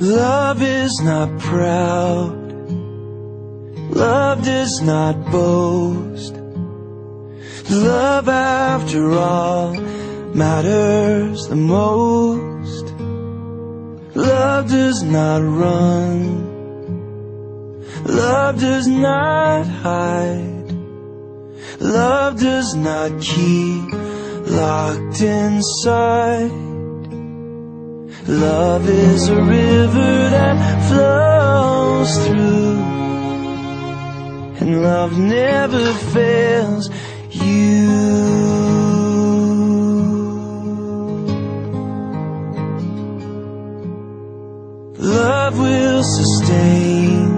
Love is not proud, love does not boast. Love, after all, matters the most. Love does not run, love does not hide. Love does not keep locked inside. Love is a river that flows through, and love never fails you. Love will sustain,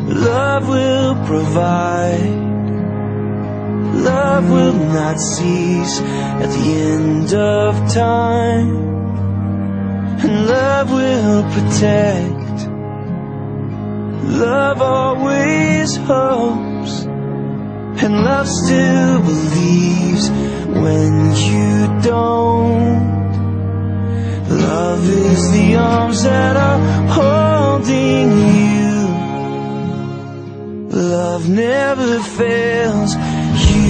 love will provide. Love will not cease at the end of time. And love will protect. Love always hopes, and love still believes when you don't. Love is the arms that are holding you. Love never fails you.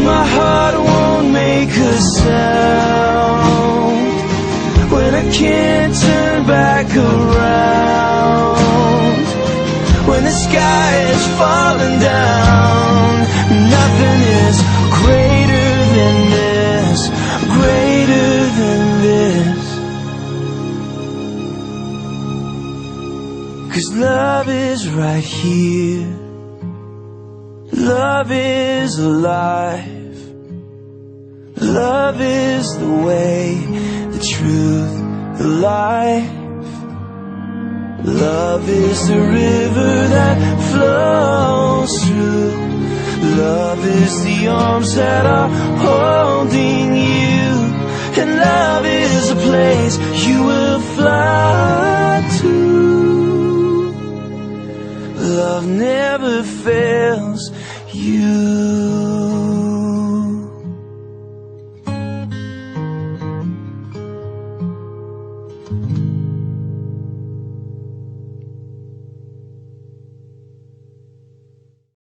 My heart won't make a sound, when I can't turn back around, when the sky is falling down. Nothing is greater than this, greater than this. 'Cause love is right here. Love is alive. Love is the way, the truth, the life. Love is the river that flows through. Love is the arms that are holding you. And love is a place you will fly to. Love never fails you.